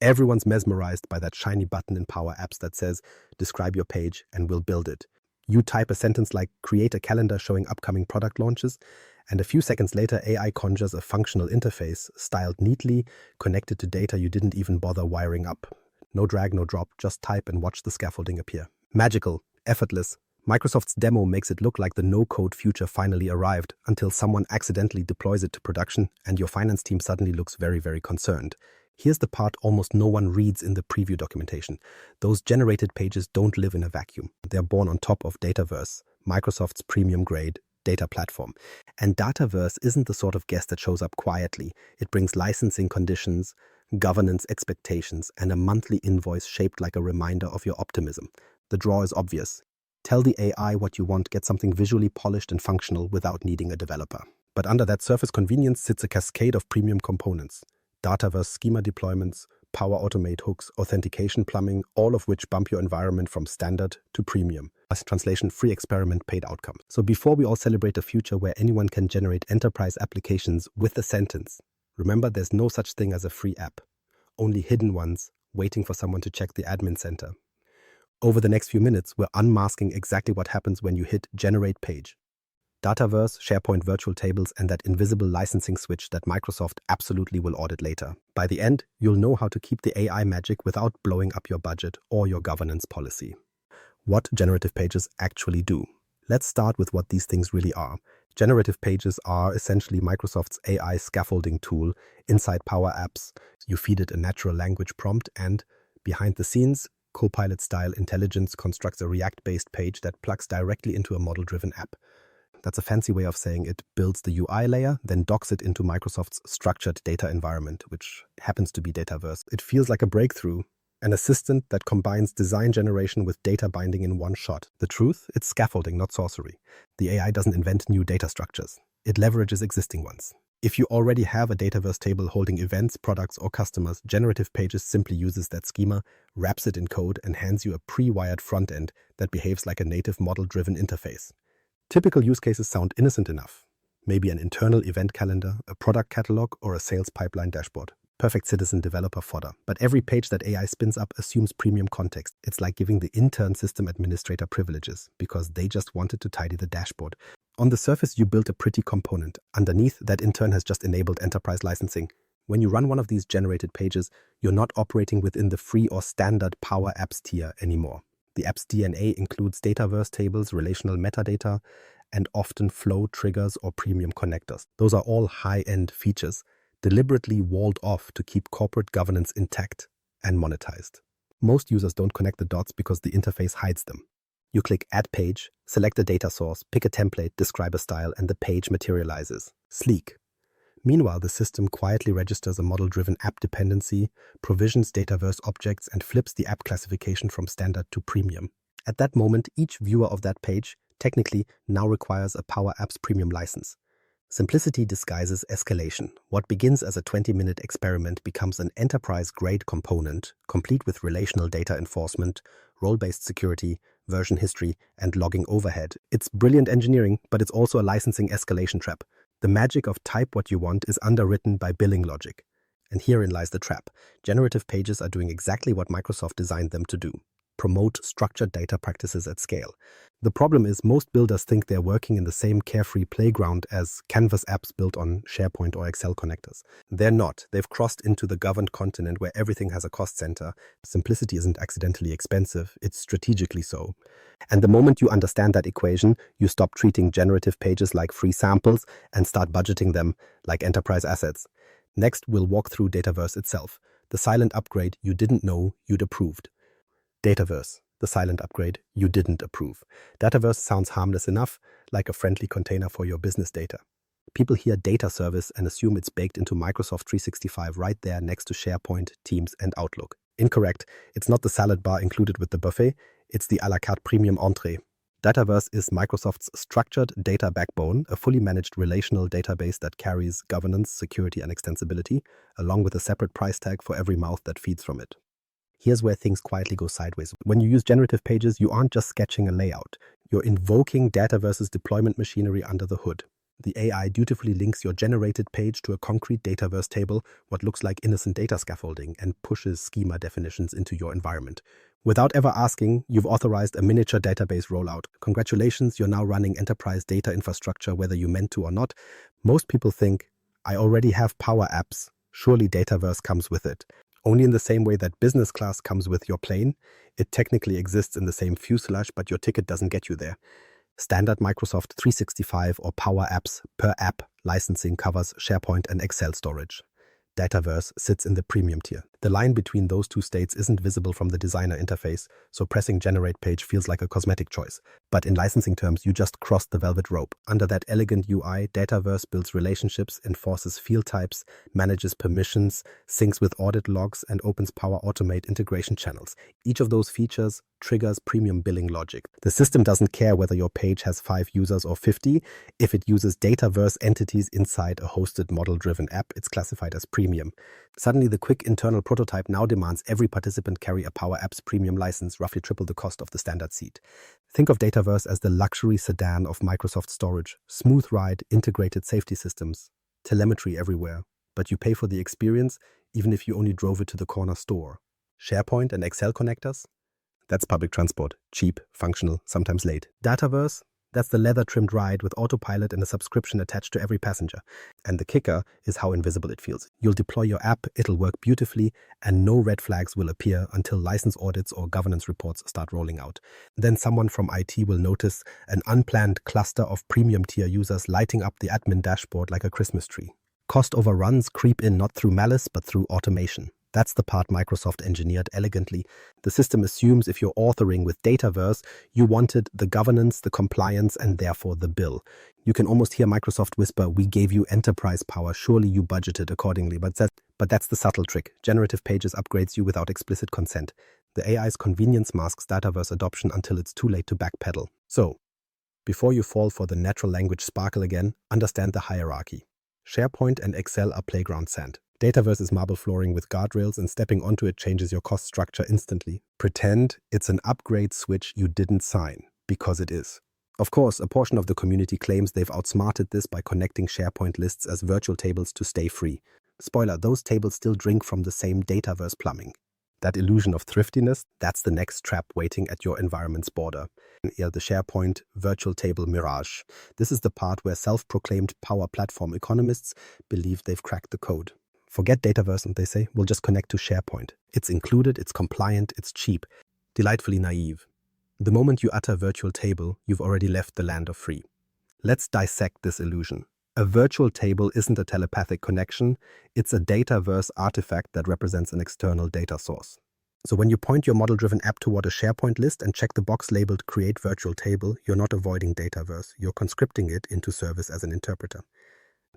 Everyone's mesmerized by that shiny button in Power Apps that says, describe your page and we'll build it. You type a sentence like, create a calendar showing upcoming product launches, and a few seconds later, AI conjures a functional interface, styled neatly, connected to data you didn't even bother wiring up. No drag, no drop, just type and watch the scaffolding appear. Magical, effortless. Microsoft's demo makes it look like the no-code future finally arrived until someone accidentally deploys it to production and your finance team suddenly looks very, very concerned. Here's the part almost no one reads in the preview documentation. Those generated pages don't live in a vacuum. They're born on top of Dataverse, Microsoft's premium-grade data platform. And Dataverse isn't the sort of guest that shows up quietly. It brings licensing conditions, governance expectations, and a monthly invoice shaped like a reminder of your optimism. The draw is obvious. Tell the AI what you want, get something visually polished and functional without needing a developer. But under that surface convenience sits a cascade of premium components. Dataverse schema deployments, Power Automate hooks, authentication plumbing, all of which bump your environment from standard to premium. As translation, free experiment, paid outcome. So before we all celebrate a future where anyone can generate enterprise applications with a sentence, remember there's no such thing as a free app. Only hidden ones waiting for someone to check the admin center. Over the next few minutes, we're unmasking exactly what happens when you hit Generate Page. Dataverse, SharePoint virtual tables, and that invisible licensing switch that Microsoft absolutely will audit later. By the end, you'll know how to keep the AI magic without blowing up your budget or your governance policy. What generative pages actually do. Let's start with what these things really are. Generative pages are essentially Microsoft's AI scaffolding tool inside Power Apps. You feed it a natural language prompt and, behind the scenes, Copilot-style intelligence constructs a React-based page that plugs directly into a model-driven app. That's a fancy way of saying it builds the UI layer, then docks it into Microsoft's structured data environment, which happens to be Dataverse. It feels like a breakthrough, an assistant that combines design generation with data binding in one shot. The truth? It's scaffolding, not sorcery. The AI doesn't invent new data structures. It leverages existing ones. If you already have a Dataverse table holding events, products, or customers, Generative Pages simply uses that schema, wraps it in code, and hands you a pre-wired front end that behaves like a native model-driven interface. Typical use cases sound innocent enough. Maybe an internal event calendar, a product catalog, or a sales pipeline dashboard. Perfect citizen developer fodder. But every page that AI spins up assumes premium context. It's like giving the intern system administrator privileges because they just wanted to tidy the dashboard. On the surface, you built a pretty component. Underneath, that intern has just enabled enterprise licensing. When you run one of these generated pages, you're not operating within the free or standard Power Apps tier anymore. The app's DNA includes Dataverse tables, relational metadata, and often flow triggers or premium connectors. Those are all high-end features, deliberately walled off to keep corporate governance intact and monetized. Most users don't connect the dots because the interface hides them. You click Add Page, select a data source, pick a template, describe a style, and the page materializes. Sleek. Meanwhile, the system quietly registers a model-driven app dependency, provisions Dataverse objects, and flips the app classification from standard to premium. At that moment, each viewer of that page technically now requires a Power Apps premium license. Simplicity disguises escalation. What begins as a 20-minute experiment becomes an enterprise-grade component, complete with relational data enforcement, role-based security, version history, and logging overhead. It's brilliant engineering, but it's also a licensing escalation trap. The magic of type what you want is underwritten by billing logic. And herein lies the trap. Generative pages are doing exactly what Microsoft designed them to do. Promote structured data practices at scale. The problem is most builders think they're working in the same carefree playground as Canvas apps built on SharePoint or Excel connectors. They're not. They've crossed into the governed continent where everything has a cost center. Simplicity isn't accidentally expensive, it's strategically so. And the moment you understand that equation, you stop treating generative pages like free samples and start budgeting them like enterprise assets. Next, we'll walk through Dataverse itself, the silent upgrade you didn't know you'd approved. Dataverse, the silent upgrade you didn't approve. Dataverse sounds harmless enough, like a friendly container for your business data. People hear data service and assume it's baked into Microsoft 365 right there next to SharePoint, Teams, and Outlook. Incorrect. It's not the salad bar included with the buffet, it's the a la carte premium entree. Dataverse is Microsoft's structured data backbone, a fully managed relational database that carries governance, security, and extensibility, along with a separate price tag for every mouth that feeds from it. Here's where things quietly go sideways. When you use generative pages, you aren't just sketching a layout. You're invoking Dataverse's deployment machinery under the hood. The AI dutifully links your generated page to a concrete Dataverse table, what looks like innocent data scaffolding, and pushes schema definitions into your environment. Without ever asking, you've authorized a miniature database rollout. Congratulations, you're now running enterprise data infrastructure whether you meant to or not. Most people think, I already have Power Apps, surely Dataverse comes with it. Only in the same way that business class comes with your plane, it technically exists in the same fuselage, but your ticket doesn't get you there. Standard Microsoft 365 or Power Apps per app licensing covers SharePoint and Excel storage. Dataverse sits in the premium tier. The line between those two states isn't visible from the designer interface, so pressing Generate Page feels like a cosmetic choice. But in licensing terms, you just crossed the velvet rope. Under that elegant UI, Dataverse builds relationships, enforces field types, manages permissions, syncs with audit logs, and opens Power Automate integration channels. Each of those features triggers premium billing logic. The system doesn't care whether your page has 5 users or 50. If it uses Dataverse entities inside a hosted model-driven app, it's classified as premium. Suddenly, the quick internal prototype now demands every participant carry a Power Apps premium license, roughly triple the cost of the standard seat. Think of Dataverse as the luxury sedan of Microsoft storage. Smooth ride, integrated safety systems, telemetry everywhere. But you pay for the experience even if you only drove it to the corner store. SharePoint and Excel connectors? That's public transport. Cheap, functional, sometimes late. Dataverse? That's the leather-trimmed ride with autopilot and a subscription attached to every passenger. And the kicker is how invisible it feels. You'll deploy your app, it'll work beautifully, and no red flags will appear until license audits or governance reports start rolling out. Then someone from IT will notice an unplanned cluster of premium tier users lighting up the admin dashboard like a Christmas tree. Cost overruns creep in not through malice, but through automation. That's the part Microsoft engineered elegantly. The system assumes if you're authoring with Dataverse, you wanted the governance, the compliance, and therefore the bill. You can almost hear Microsoft whisper, we gave you enterprise power, surely you budgeted accordingly. But that's the subtle trick. Generative Pages upgrades you without explicit consent. The AI's convenience masks Dataverse adoption until it's too late to backpedal. So, before you fall for the natural language sparkle again, understand the hierarchy. SharePoint and Excel are playground sand. Dataverse is marble flooring with guardrails, and stepping onto it changes your cost structure instantly. Pretend it's an upgrade switch you didn't sign, because it is. Of course, a portion of the community claims they've outsmarted this by connecting SharePoint lists as virtual tables to stay free. Spoiler, those tables still drink from the same Dataverse plumbing. That illusion of thriftiness, that's the next trap waiting at your environment's border. The SharePoint virtual table mirage. This is the part where self-proclaimed power platform economists believe they've cracked the code. Forget Dataverse, and they say, we'll just connect to SharePoint. It's included, it's compliant, it's cheap. Delightfully naive. The moment you utter virtual table, you've already left the land of free. Let's dissect this illusion. A virtual table isn't a telepathic connection, it's a Dataverse artifact that represents an external data source. So when you point your model-driven app toward a SharePoint list and check the box labeled Create Virtual Table, you're not avoiding Dataverse, you're conscripting it into service as an interpreter.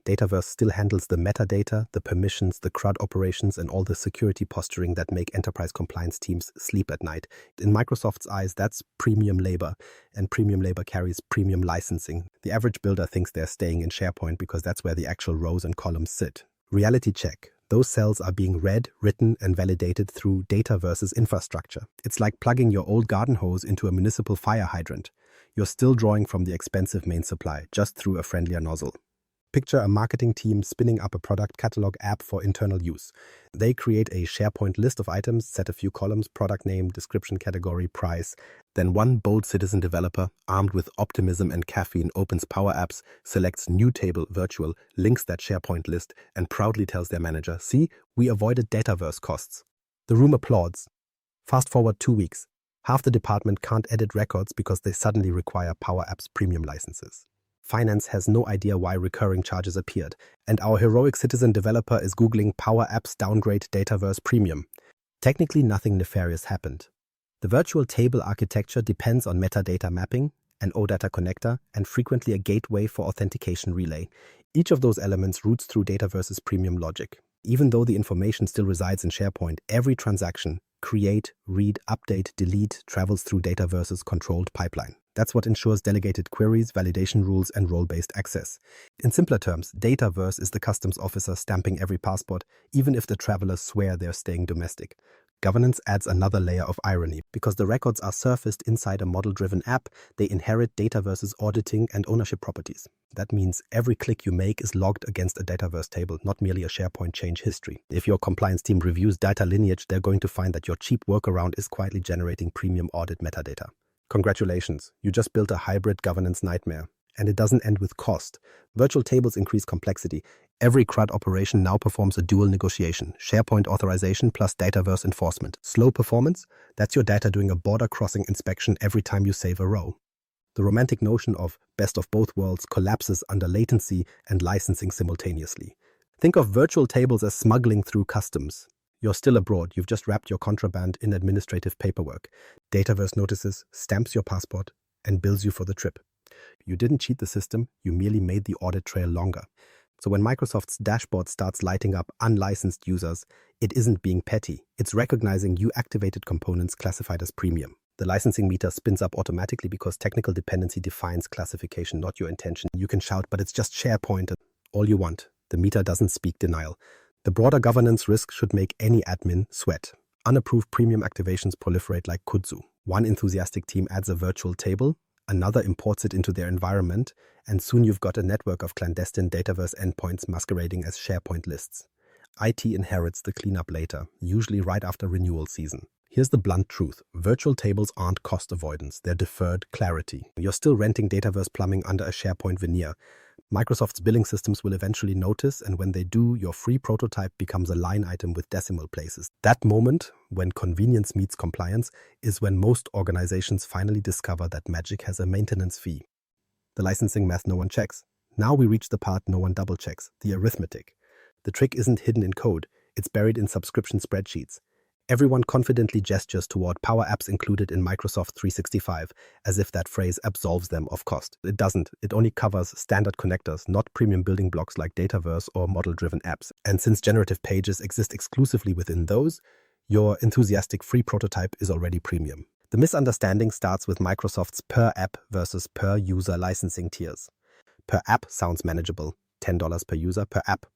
Dataverse still handles the metadata, the permissions, the CRUD operations, and all the security posturing that make enterprise compliance teams sleep at night. In Microsoft's eyes, that's premium labor, and premium labor carries premium licensing. The average builder thinks they're staying in SharePoint because that's where the actual rows and columns sit. Reality check. Those cells are being read, written, and validated through Dataverse's infrastructure. It's like plugging your old garden hose into a municipal fire hydrant. You're still drawing from the expensive main supply, just through a friendlier nozzle. Picture a marketing team spinning up a product catalog app for internal use. They create a SharePoint list of items, set a few columns, product name, description, category, price. Then one bold citizen developer, armed with optimism and caffeine, opens Power Apps, selects New Table Virtual, links that SharePoint list, and proudly tells their manager, see, we avoided Dataverse costs. The room applauds. Fast forward 2 weeks. Half the department can't edit records because they suddenly require Power Apps premium licenses. Finance has no idea why recurring charges appeared, and our heroic citizen developer is Googling Power Apps downgrade Dataverse Premium. Technically, nothing nefarious happened. The virtual table architecture depends on metadata mapping, an OData connector, and frequently a gateway for authentication relay. Each of those elements routes through Dataverse's premium logic. Even though the information still resides in SharePoint, every transaction, create, read, update, delete, travels through Dataverse's controlled pipeline. That's what ensures delegated queries, validation rules, and role-based access. In simpler terms, Dataverse is the customs officer stamping every passport, even if the travelers swear they're staying domestic. Governance adds another layer of irony. Because the records are surfaced inside a model-driven app, they inherit Dataverse's auditing and ownership properties. That means every click you make is logged against a Dataverse table, not merely a SharePoint change history. If your compliance team reviews data lineage, they're going to find that your cheap workaround is quietly generating premium audit metadata. Congratulations, you just built a hybrid governance nightmare. And it doesn't end with cost. Virtual tables increase complexity. Every CRUD operation now performs a dual negotiation, SharePoint authorization plus Dataverse enforcement. Slow performance? That's your data doing a border-crossing inspection every time you save a row. The romantic notion of best of both worlds collapses under latency and licensing simultaneously. Think of virtual tables as smuggling through customs. You're still abroad, you've just wrapped your contraband in administrative paperwork. Dataverse notices, stamps your passport, and bills you for the trip. You didn't cheat the system, you merely made the audit trail longer. So when Microsoft's dashboard starts lighting up unlicensed users, it isn't being petty. It's recognizing you activated components classified as premium. The licensing meter spins up automatically because technical dependency defines classification, not your intention. You can shout, but it's just SharePoint. All you want. The meter doesn't speak denial. The broader governance risk should make any admin sweat. Unapproved premium activations proliferate like kudzu. One enthusiastic team adds a virtual table, another imports it into their environment, and soon you've got a network of clandestine Dataverse endpoints masquerading as SharePoint lists. IT inherits the cleanup later, usually right after renewal season. Here's the blunt truth. Virtual tables aren't cost avoidance, they're deferred clarity. You're still renting Dataverse plumbing under a SharePoint veneer. Microsoft's billing systems will eventually notice, and when they do, your free prototype becomes a line item with decimal places. That moment, when convenience meets compliance, is when most organizations finally discover that magic has a maintenance fee. The licensing math no one checks. Now we reach the part no one double checks, the arithmetic. The trick isn't hidden in code, it's buried in subscription spreadsheets. Everyone confidently gestures toward Power Apps included in Microsoft 365, as if that phrase absolves them of cost. It doesn't. It only covers standard connectors, not premium building blocks like Dataverse or model-driven apps. And since generative pages exist exclusively within those, your enthusiastic free prototype is already premium. The misunderstanding starts with Microsoft's per-app versus per-user licensing tiers. Per app sounds manageable, $10 per user per app.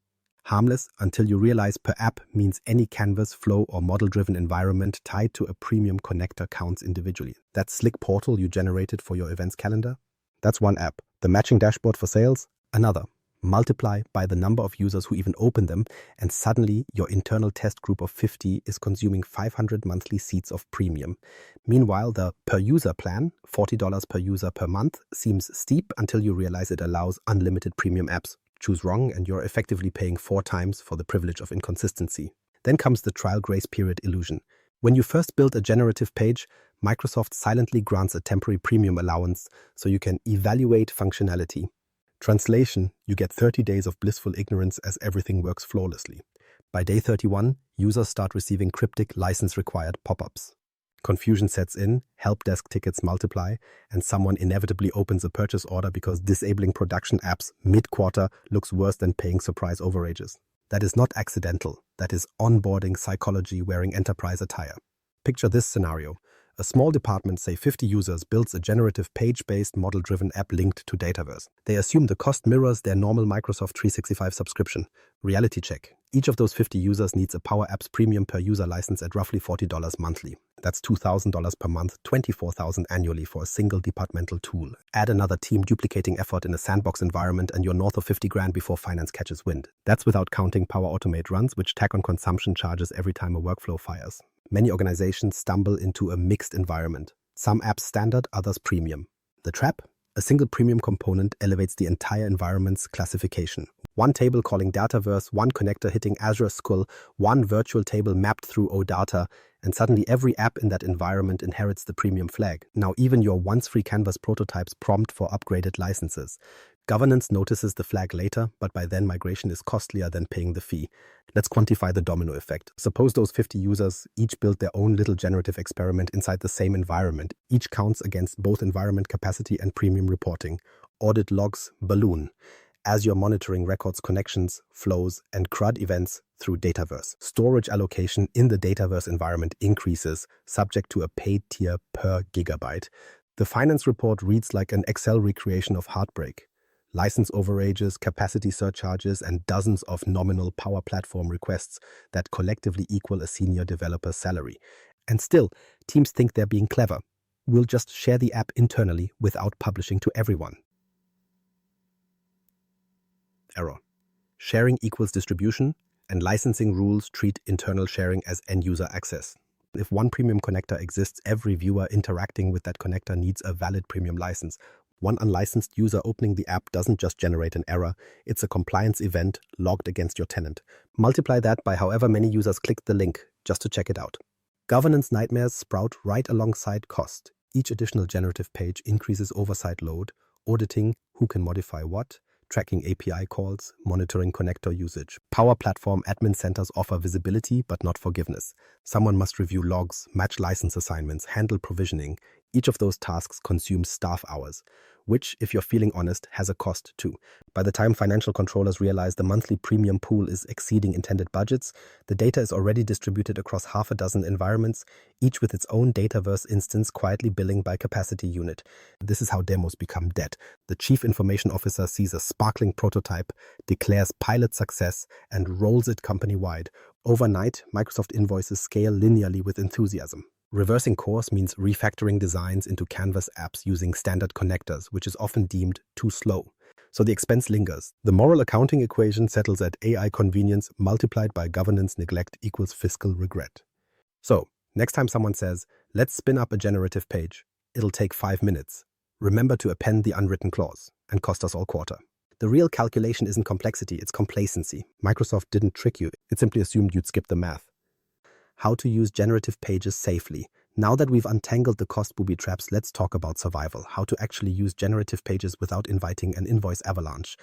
Harmless until you realize per app means any canvas, flow, or model-driven environment tied to a premium connector counts individually. That slick portal you generated for your events calendar? That's one app. The matching dashboard for sales? Another. Multiply by the number of users who even open them, and suddenly your internal test group of 50 is consuming 500 monthly seats of premium. Meanwhile, the per-user plan, $40 per user per month, seems steep until you realize it allows unlimited premium apps. Choose wrong and you're effectively paying 4 times for the privilege of inconsistency. Then comes the trial grace period illusion. When you first build a generative page, Microsoft silently grants a temporary premium allowance so you can evaluate functionality. Translation, you get 30 days of blissful ignorance as everything works flawlessly. By day 31, users start receiving cryptic license-required pop-ups. Confusion sets in, help desk tickets multiply, and someone inevitably opens a purchase order because disabling production apps mid-quarter looks worse than paying surprise overages. That is not accidental. That is onboarding psychology wearing enterprise attire. Picture this scenario. A small department, say 50 users, builds a generative page-based model-driven app linked to Dataverse. They assume the cost mirrors their normal Microsoft 365 subscription. Reality check. Each of those 50 users needs a Power Apps premium per user license at roughly $40 monthly. That's $2,000 per month, $24,000 annually for a single departmental tool. Add another team duplicating effort in a sandbox environment and you're north of 50 grand before finance catches wind. That's without counting Power Automate runs, which tack on consumption charges every time a workflow fires. Many organizations stumble into a mixed environment. Some apps standard, others premium. The trap? A single premium component elevates the entire environment's classification. One table calling Dataverse, one connector hitting Azure SQL, one virtual table mapped through OData, and suddenly every app in that environment inherits the premium flag. Now even your once free canvas prototypes prompt for upgraded licenses. Governance notices the flag later, but by then migration is costlier than paying the fee. Let's quantify the domino effect. Suppose those 50 users each build their own little generative experiment inside the same environment. Each counts against both environment capacity and premium reporting. Audit logs balloon as you're monitoring records, connections, flows, and CRUD events through Dataverse. Storage allocation in the Dataverse environment increases, subject to a paid tier per gigabyte. The finance report reads like an Excel recreation of heartbreak. License overages, capacity surcharges, and dozens of nominal Power Platform requests that collectively equal a senior developer's salary. And still, teams think they're being clever. We'll just share the app internally without publishing to everyone. Error. Sharing equals distribution, and licensing rules treat internal sharing as end-user access. If one premium connector exists, every viewer interacting with that connector needs a valid premium license. One unlicensed user opening the app doesn't just generate an error, it's a compliance event logged against your tenant. Multiply that by however many users clicked the link just to check it out. Governance nightmares sprout right alongside cost. Each additional generative page increases oversight load, auditing who can modify what, tracking API calls, monitoring connector usage. Power Platform admin centers offer visibility but not forgiveness. Someone must review logs, match license assignments, handle provisioning. Each of those tasks consumes staff hours, which, if you're feeling honest, has a cost too. By the time financial controllers realize the monthly premium pool is exceeding intended budgets, the data is already distributed across half a dozen environments, each with its own Dataverse instance quietly billing by capacity unit. This is how demos become dead. The chief information officer sees a sparkling prototype, declares pilot success, and rolls it company-wide. Overnight, Microsoft invoices scale linearly with enthusiasm. Reversing course means refactoring designs into Canvas apps using standard connectors, which is often deemed too slow. So the expense lingers. The moral accounting equation settles at AI convenience multiplied by governance neglect equals fiscal regret. So, next time someone says, let's spin up a generative page, it'll take 5 minutes. Remember to append the unwritten clause and cost us all quarter. The real calculation isn't complexity, it's complacency. Microsoft didn't trick you, it simply assumed you'd skip the math. How to use generative pages safely. Now that we've untangled the cost booby traps, let's talk about survival. How to actually use generative pages without inviting an invoice avalanche.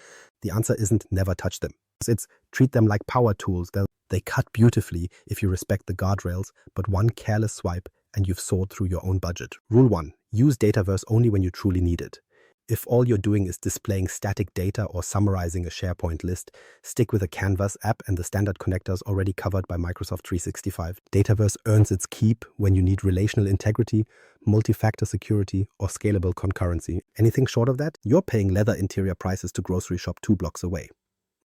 The answer isn't never touch them. It's treat them like power tools. They cut beautifully if you respect the guardrails, but one careless swipe and you've soared through your own budget. Rule 1. Use Dataverse only when you truly need it. If all you're doing is displaying static data or summarizing a SharePoint list, stick with a Canvas app and the standard connectors already covered by Microsoft 365. Dataverse earns its keep when you need relational integrity, multi-factor security, or scalable concurrency. Anything short of that, you're paying leather interior prices to grocery shop 2 blocks away.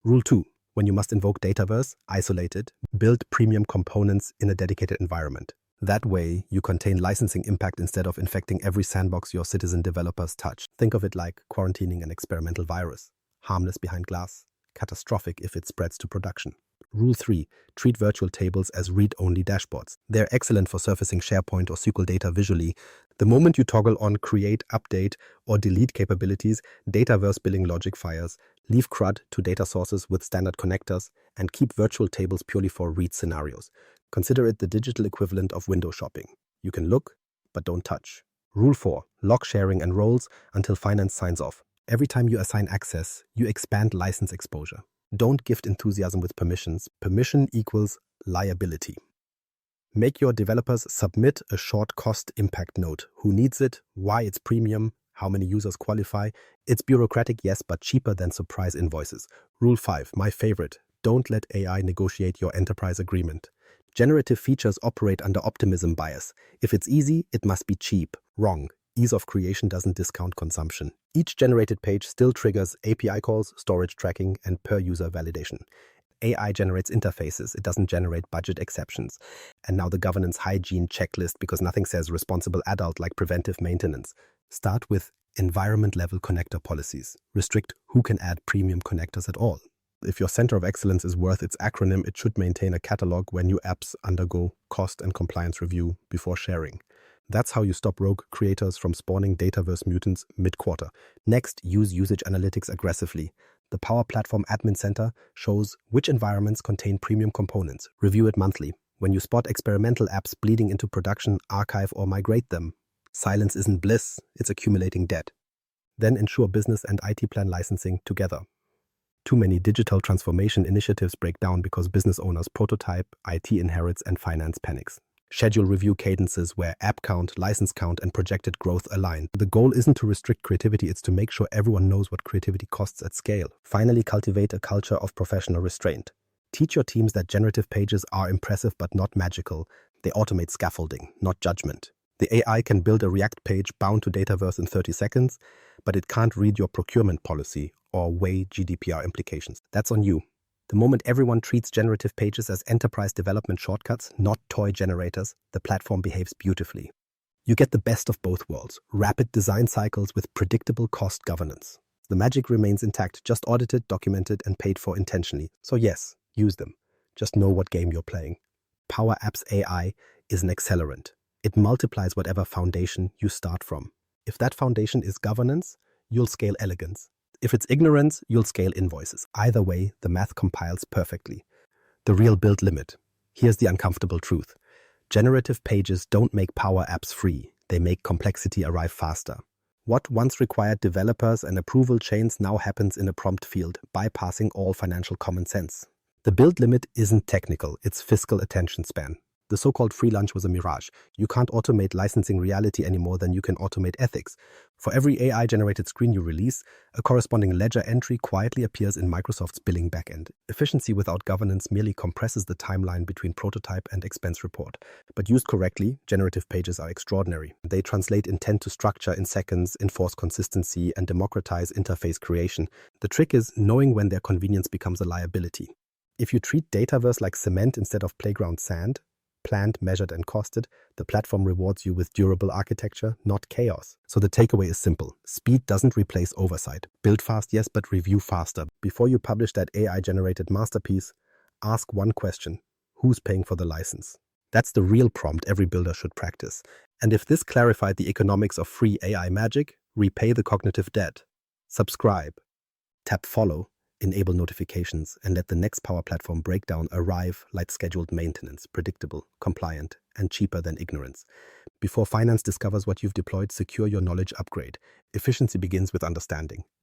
Rule 2. When you must invoke Dataverse, isolate it, build premium components in a dedicated environment. That way, you contain licensing impact instead of infecting every sandbox your citizen developers touch. Think of it like quarantining an experimental virus. Harmless behind glass, catastrophic if it spreads to production. Rule 3. Treat virtual tables as read-only dashboards. They're excellent for surfacing SharePoint or SQL data visually. The moment you toggle on create, update, or delete capabilities, Dataverse billing logic fires. Leave CRUD to data sources with standard connectors, and keep virtual tables purely for read scenarios. Consider it the digital equivalent of window shopping. You can look, but don't touch. Rule 4. Lock sharing and roles until finance signs off. Every time you assign access, you expand license exposure. Don't gift enthusiasm with permissions. Permission equals liability. Make your developers submit a short cost impact note. Who needs it? Why it's premium? How many users qualify? It's bureaucratic, yes, but cheaper than surprise invoices. Rule 5. My favorite. Don't let AI negotiate your enterprise agreement. Generative features operate under optimism bias. If it's easy, it must be cheap. Wrong. Ease of creation doesn't discount consumption. Each generated page still triggers API calls, storage tracking, and per-user validation. AI generates interfaces. It doesn't generate budget exceptions. And now the governance hygiene checklist, because nothing says responsible adult like preventive maintenance. Start with environment-level connector policies. Restrict who can add premium connectors at all. If your center of excellence is worth its acronym, it should maintain a catalog when new apps undergo cost and compliance review before sharing. That's how you stop rogue creators from spawning Dataverse mutants mid-quarter. Next, use usage analytics aggressively. The Power Platform Admin Center shows which environments contain premium components. Review it monthly. When you spot experimental apps bleeding into production, archive or migrate them. Silence isn't bliss, it's accumulating debt. Then ensure business and IT plan licensing together. Too many digital transformation initiatives break down because business owners prototype, IT inherits, and finance panics. Schedule review cadences where app count, license count, and projected growth align. The goal isn't to restrict creativity, it's to make sure everyone knows what creativity costs at scale. Finally, cultivate a culture of professional restraint. Teach your teams that generative pages are impressive but not magical. They automate scaffolding, not judgment. The AI can build a React page bound to Dataverse in 30 seconds, but it can't read your procurement policy or weigh GDPR implications. That's on you. The moment everyone treats generative pages as enterprise development shortcuts, not toy generators, the platform behaves beautifully. You get the best of both worlds, rapid design cycles with predictable cost governance. The magic remains intact, just audited, documented, and paid for intentionally. So yes, use them. Just know what game you're playing. Power Apps AI is an accelerant. It multiplies whatever foundation you start from. If that foundation is governance, you'll scale elegance. If it's ignorance, you'll scale invoices. Either way, the math compiles perfectly. The real build limit. Here's the uncomfortable truth. Generative pages don't make Power Apps free. They make complexity arrive faster. What once required developers and approval chains now happens in a prompt field, bypassing all financial common sense. The build limit isn't technical, it's fiscal attention span. The so-called free lunch was a mirage. You can't automate licensing reality any more than you can automate ethics. For every AI-generated screen you release, a corresponding ledger entry quietly appears in Microsoft's billing backend. Efficiency without governance merely compresses the timeline between prototype and expense report. But used correctly, generative pages are extraordinary. They translate intent to structure in seconds, enforce consistency, and democratize interface creation. The trick is knowing when their convenience becomes a liability. If you treat Dataverse like cement instead of playground sand, planned, measured, and costed, the platform rewards you with durable architecture, not chaos. So the takeaway is simple. Speed doesn't replace oversight. Build fast, yes, but review faster. Before you publish that AI-generated masterpiece, ask one question. Who's paying for the license? That's the real prompt every builder should practice. And if this clarified the economics of free AI magic, repay the cognitive debt. Subscribe. Tap follow. Enable notifications, and let the next Power Platform breakdown arrive like scheduled maintenance, predictable, compliant, and cheaper than ignorance. Before finance discovers what you've deployed, secure your knowledge upgrade. Efficiency begins with understanding.